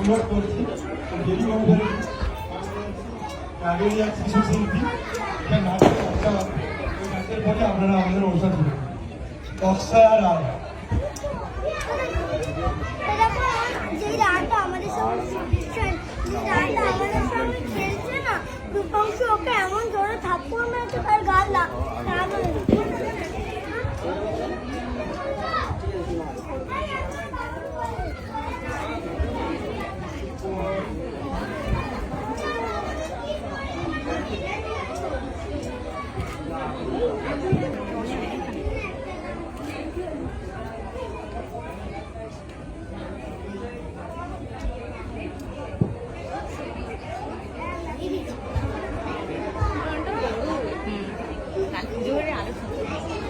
অনুরোধ করছি দেরি হবে আগে এক শিশু শিল্পী এটা নাচের চর্চা হবে ওই নাচের পরে আপনারা আমাদের অনুষ্ঠান শুরু অক্ষয়া রায় যেই রানটা আমাদের সঙ্গে খেলছে না রূপাংশ ওকে এমন জোরে থাপ্পড় মেরেছে তার গাল জোরে আলোচনা